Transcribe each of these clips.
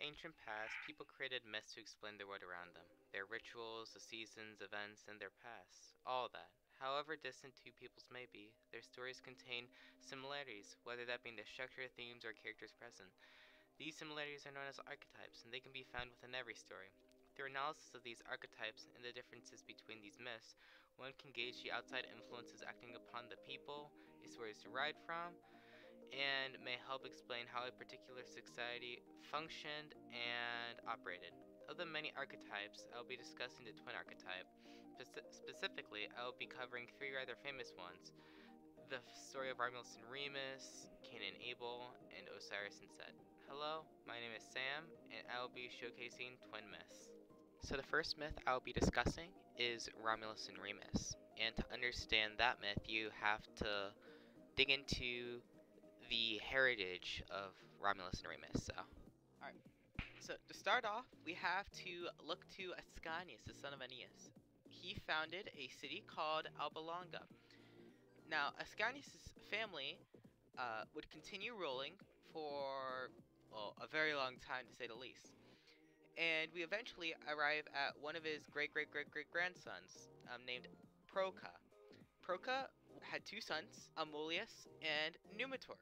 ancient past, people created myths to explain the world around them. Their rituals, the seasons, events, and their past. All that. However distant two peoples may be, their stories contain similarities, whether that being the structure, themes, or characters present. These similarities are known as archetypes, and they can be found within every story. Through analysis of these archetypes and the differences between these myths, one can gauge the outside influences acting upon the people a story is derived from, and may help explain how a particular society functioned and operated. Of the many archetypes, I will be discussing the twin archetype. Specifically, I will be covering three rather famous ones: the story of Romulus and Remus, Cain and Abel, and Osiris and Set. Hello, my name is Sam, and I will be showcasing twin myths. So the first myth I will be discussing is Romulus and Remus. And to understand that myth, you have to dig into the heritage of Romulus and Remus. Alright. So to start off, we have to look to Ascanius, the son of Aeneas. He founded a city called Alba Longa. Now, Ascanius' family would continue ruling for, well, a very long time, to say the least. And we eventually arrive at one of his great great great great grandsons, named Proca. Proca had two sons, Amulius and Numitor.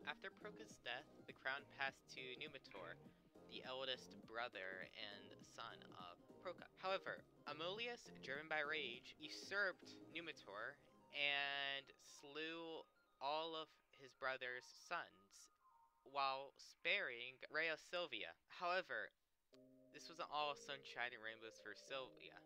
After Proca's death, the crown passed to Numitor, the eldest brother and son of Proca. However, Amulius, driven by rage, usurped Numitor and slew all of his brother's sons while sparing Rhea Silvia. However, this wasn't all sunshine and rainbows for Sylvia,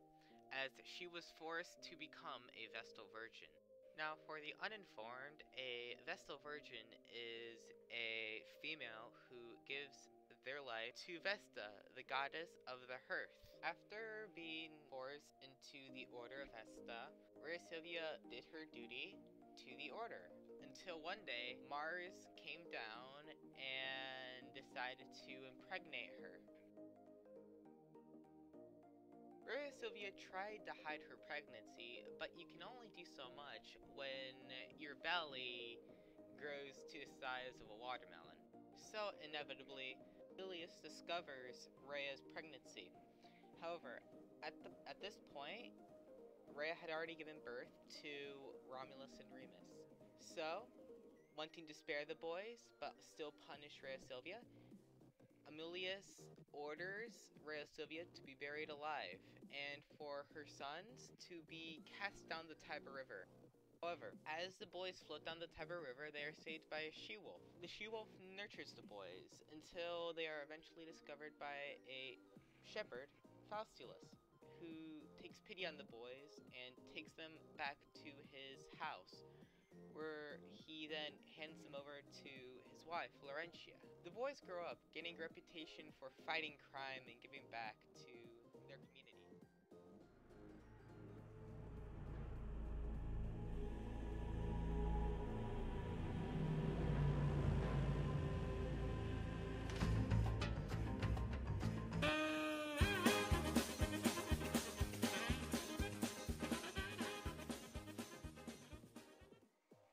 as she was forced to become a Vestal Virgin. Now, for the uninformed, a Vestal Virgin is a female who gives their life to Vesta, the goddess of the hearth. After being forced into the Order of Vesta, Rhea Silvia did her duty to the Order, until one day Mars came down and decided to impregnate her. Rhea Silvia tried to hide her pregnancy, but you can only do so much when your belly grows to the size of a watermelon. So, inevitably, Julius discovers Rhea's pregnancy. However, at this point, Rhea had already given birth to Romulus and Remus. So, wanting to spare the boys, but still punish Rhea Silvia, Amulius orders Rhea Silvia to be buried alive, and for her sons to be cast down the Tiber River. However, as the boys float down the Tiber River, they are saved by a she-wolf. The she-wolf nurtures the boys until they are eventually discovered by a shepherd, Faustulus, who takes pity on the boys and takes them back to his house, where he then hands them over to his wife, Laurentia. The boys grow up, gaining a reputation for fighting crime and giving back to their community.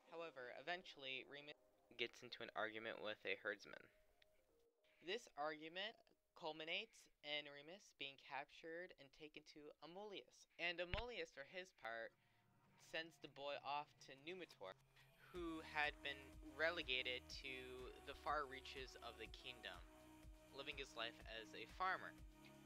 However, eventually, Remus gets into an argument with a herdsman. This argument culminates in Remus being captured and taken to Amulius. And Amulius, for his part, sends the boy off to Numitor, who had been relegated to the far reaches of the kingdom, living his life as a farmer.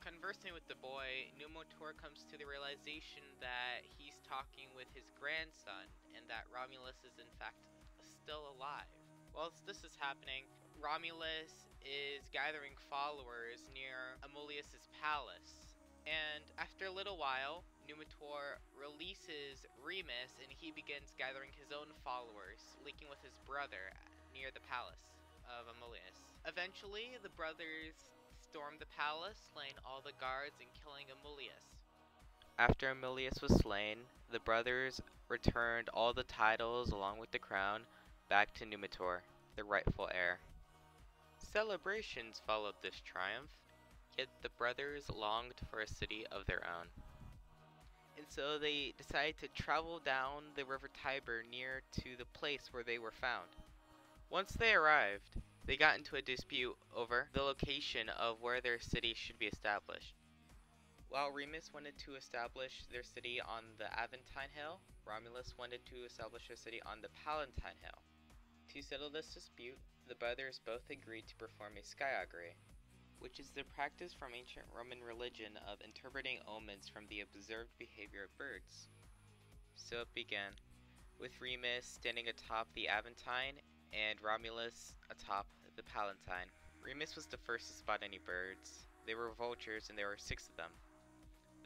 Conversing with the boy, Numitor comes to the realization that he's talking with his grandson and that Romulus is in fact still alive. Whilst this is happening, Romulus is gathering followers near Amulius' palace. And after a little while, Numitor releases Remus and he begins gathering his own followers, linking with his brother near the palace of Amulius. Eventually, the brothers stormed the palace, slaying all the guards and killing Amulius. After Amulius was slain, the brothers returned all the titles along with the crown back to Numitor, the rightful heir. Celebrations followed this triumph, yet the brothers longed for a city of their own. And so they decided to travel down the river Tiber near to the place where they were found. Once they arrived, They got into a dispute over the location of where their city should be established. While Remus wanted to establish their city on the Aventine Hill, Romulus wanted to establish their city on the Palatine Hill. To settle this dispute, the brothers both agreed to perform a skyaugury, which is the practice from ancient Roman religion of interpreting omens from the observed behavior of birds. So it began, with Remus standing atop the Aventine and Romulus atop the Palatine. Remus was the first to spot any birds. They were vultures and there were 6 of them.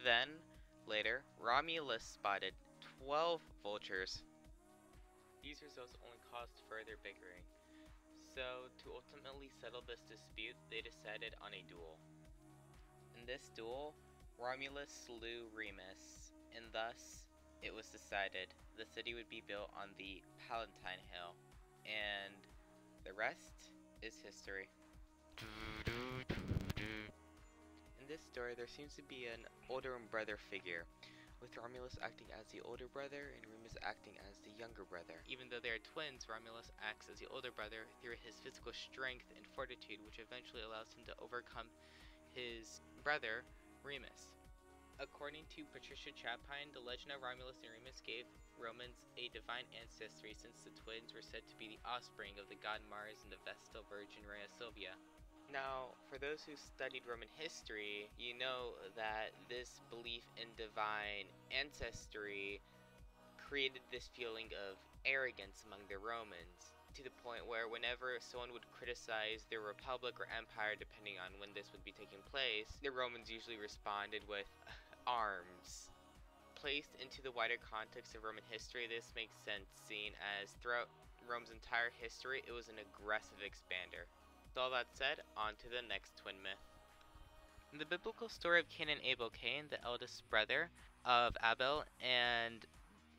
Then, later, Romulus spotted 12 vultures. These results only caused further bickering. So, to ultimately settle this dispute, they decided on a duel. In this duel, Romulus slew Remus, and thus, it was decided the city would be built on the Palatine Hill, and the rest is history. In this story, there seems to be an older brother figure, with Romulus acting as the older brother and Remus acting as the younger brother. Even though they are twins, Romulus acts as the older brother through his physical strength and fortitude, which eventually allows him to overcome his brother, Remus. According to Patricia Chapine, the legend of Romulus and Remus gave Romans a divine ancestry, since the twins were said to be the offspring of the god Mars and the Vestal Virgin Rhea Silvia. Now, for those who studied Roman history, you know that this belief in divine ancestry created this feeling of arrogance among the Romans, to the point where whenever someone would criticize their republic or empire, depending on when this would be taking place, the Romans usually responded with arms. Placed into the wider context of Roman history, this makes sense, seeing as throughout Rome's entire history, it was an aggressive expander. With all that said, on to the next twin myth. In the biblical story of Cain and Abel, Cain, the eldest brother of Abel and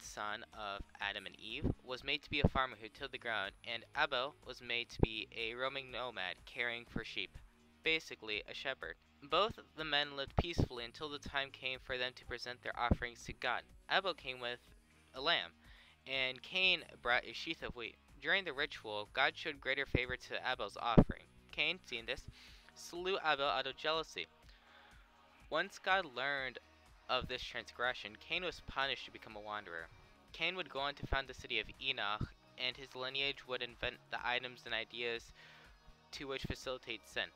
son of Adam and Eve, was made to be a farmer who tilled the ground, and Abel was made to be a roaming nomad caring for sheep, basically a shepherd. Both the men lived peacefully until the time came for them to present their offerings to God. Abel came with a lamb, and Cain brought a sheaf of wheat. During the ritual, God showed greater favor to Abel's offering. Cain, seeing this, slew Abel out of jealousy. Once God learned of this transgression, Cain was punished to become a wanderer. Cain would go on to found the city of Enoch, and his lineage would invent the items and ideas to which facilitate sin.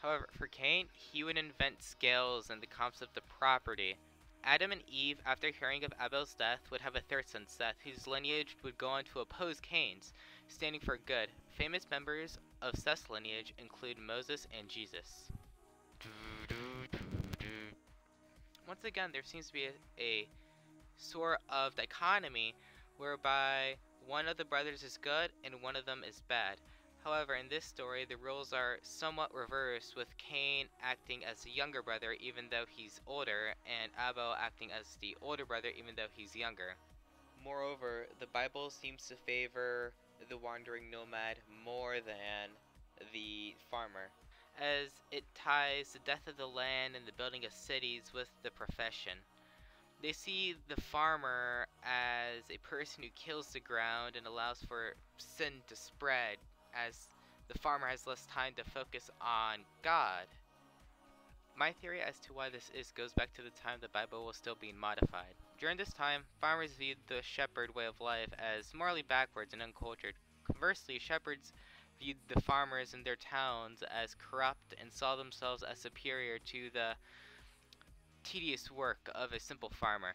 However, for Cain, he would invent scales and the concept of property. Adam and Eve, after hearing of Abel's death, would have a third son, Seth, whose lineage would go on to oppose Cain's, standing for good. Famous members of Seth's lineage include Moses and Jesus. Once again, there seems to be a sort of dichotomy whereby one of the brothers is good and one of them is bad. However, in this story, the roles are somewhat reversed, with Cain acting as the younger brother even though he's older, and Abel acting as the older brother even though he's younger. Moreover, the Bible seems to favor the wandering nomad more than the farmer, as it ties the death of the land and the building of cities with the profession. They see the farmer as a person who kills the ground and allows for sin to spread, as the farmer has less time to focus on God. My theory as to why this is goes back to the time the Bible was still being modified. During this time, farmers viewed the shepherd way of life as morally backwards and uncultured. Conversely, shepherds viewed the farmers in their towns as corrupt and saw themselves as superior to the tedious work of a simple farmer.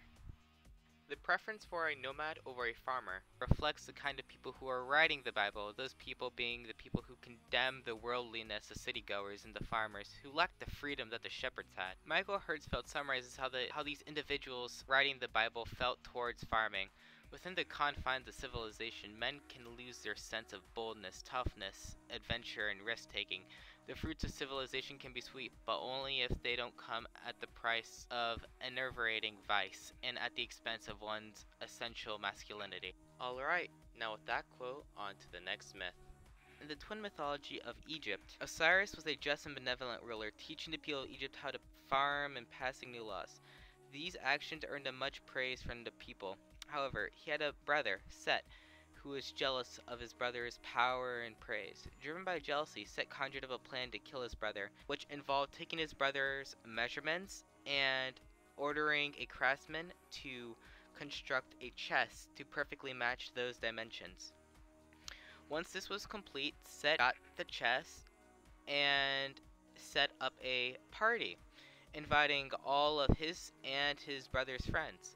The preference for a nomad over a farmer reflects the kind of people who are writing the Bible, those people being the people who condemn the worldliness of citygoers and the farmers, who lacked the freedom that the shepherds had. Michael Herzfeld summarizes how these individuals writing the Bible felt towards farming. Within the confines of civilization, men can lose their sense of boldness, toughness, adventure, and risk-taking. The fruits of civilization can be sweet, but only if they don't come at the price of enervating vice and at the expense of one's essential masculinity. Alright, now with that quote, on to the next myth. In the twin mythology of Egypt, Osiris was a just and benevolent ruler, teaching the people of Egypt how to farm and passing new laws. These actions earned him much praise from the people. However, he had a brother, Set, who was jealous of his brother's power and praise. Driven by jealousy, Set conjured up a plan to kill his brother, which involved taking his brother's measurements and ordering a craftsman to construct a chest to perfectly match those dimensions. Once this was complete, Set got the chest and set up a party, inviting all of his and his brother's friends.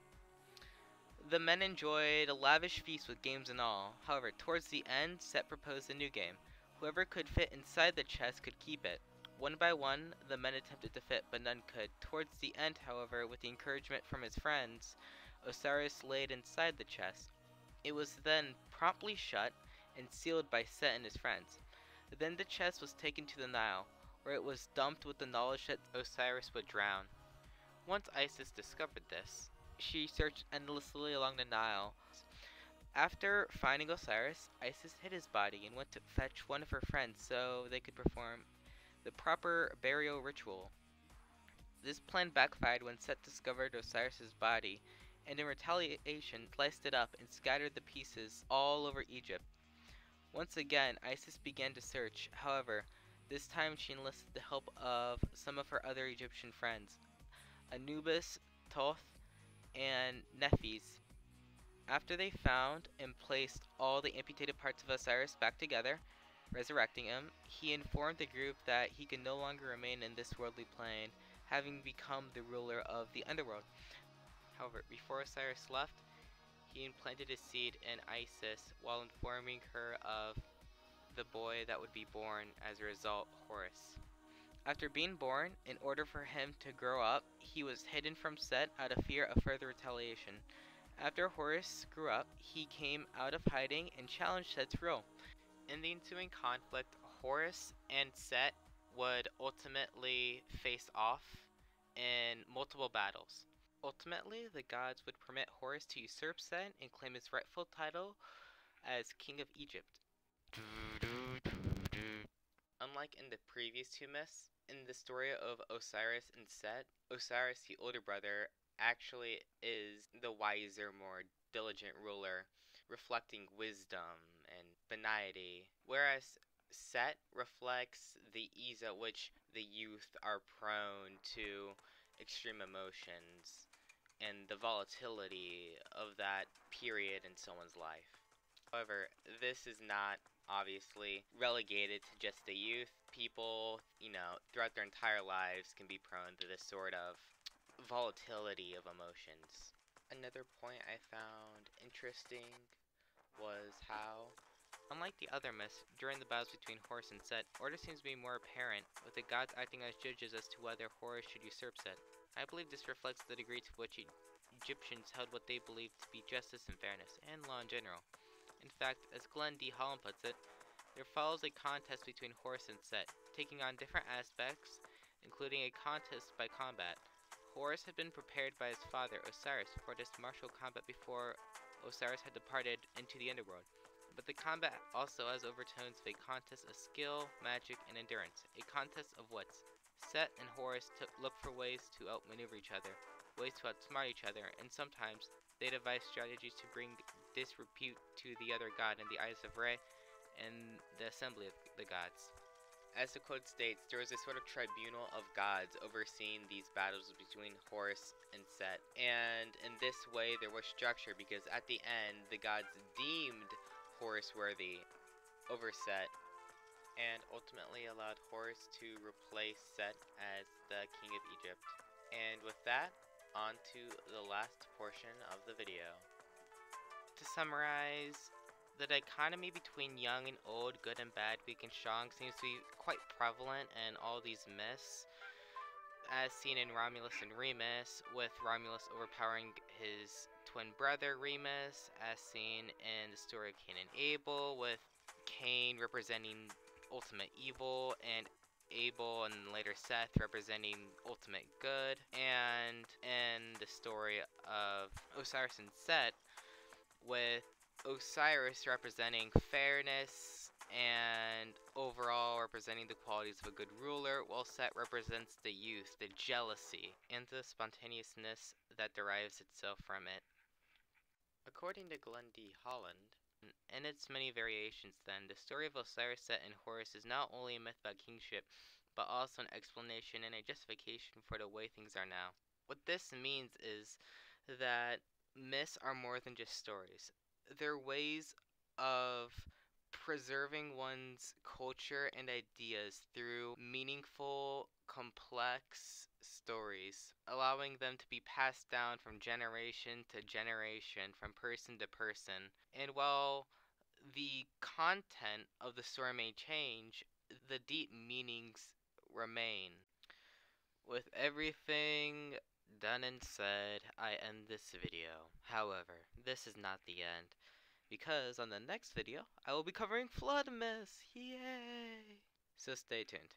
The men enjoyed a lavish feast with games and all. However, towards the end, Set proposed a new game. Whoever could fit inside the chest could keep it. One by one, the men attempted to fit, but none could. Towards the end, however, with the encouragement from his friends, Osiris laid inside the chest. It was then promptly shut and sealed by Set and his friends. Then the chest was taken to the Nile, where it was dumped with the knowledge that Osiris would drown. Once Isis discovered this, she searched endlessly along the Nile. After finding Osiris, Isis hid his body and went to fetch one of her friends so they could perform the proper burial ritual. This plan backfired when Set discovered Osiris's body, and in retaliation sliced it up and scattered the pieces all over Egypt. Once again, Isis began to search. However, this time she enlisted the help of some of her other Egyptian friends, Anubis, Thoth, and Nephis. After they found and placed all the amputated parts of Osiris back together, resurrecting him, he informed the group that he could no longer remain in this worldly plane, having become the ruler of the underworld. However, before Osiris left, he implanted a seed in Isis while informing her of the boy that would be born as a result, Horus. After being born, in order for him to grow up, he was hidden from Set out of fear of further retaliation. After Horus grew up, he came out of hiding and challenged Set's rule. In the ensuing conflict, Horus and Set would ultimately face off in multiple battles. Ultimately, the gods would permit Horus to usurp Set and claim his rightful title as King of Egypt. Unlike in the previous two myths, in the story of Osiris and Set, Osiris, the older brother, actually is the wiser, more diligent ruler, reflecting wisdom and benignity, whereas Set reflects the ease at which the youth are prone to extreme emotions and the volatility of that period in someone's life. However, this is not obviously relegated to just the youth. People, throughout their entire lives can be prone to this sort of volatility of emotions. Another point I found interesting was how, unlike the other myths, during the battles between Horus and Set, order seems to be more apparent, with the gods acting as judges as to whether Horus should usurp Set. I believe this reflects the degree to which Egyptians held what they believed to be justice and fairness, and law in general. In fact, as Glenn D. Holland puts it, there follows a contest between Horus and Set, taking on different aspects, including a contest by combat. Horus had been prepared by his father, Osiris, for this martial combat before Osiris had departed into the underworld. But the combat also has overtones of a contest of skill, magic, and endurance, a contest of wits. Set and Horus looked for ways to outmaneuver each other, ways to outsmart each other, and sometimes they devised strategies to bring disrepute to the other god in the eyes of Re and the assembly of the gods. As the quote states, there was a sort of tribunal of gods overseeing these battles between Horus and Set, and in this way there was structure because at the end the gods deemed Horus worthy over Set, and ultimately allowed Horus to replace Set as the king of Egypt. And with that, on to the last portion of the video. To summarize, the dichotomy between young and old, good and bad, weak and strong seems to be quite prevalent in all these myths, as seen in Romulus and Remus, with Romulus overpowering his twin brother Remus, as seen in the story of Cain and Abel, with Cain representing ultimate evil, and Abel and later Seth representing ultimate good, and in the story of Osiris and Set, with Osiris representing fairness and overall representing the qualities of a good ruler, while Set represents the youth, the jealousy, and the spontaneousness that derives itself from it. According to Glenn D. Holland, In its many variations, then, the story of Osiris, Set, and Horus is not only a myth about kingship, but also an explanation and a justification for the way things are now. What this means is that myths are more than just stories. They're ways of preserving one's culture and ideas through meaningful, complex stories, allowing them to be passed down from generation to generation, from person to person. And while the content of the story may change, the deep meanings remain. With everything done and said, I end this video. However, this is not the end, because on the next video, I will be covering flood myths. Yay! So stay tuned.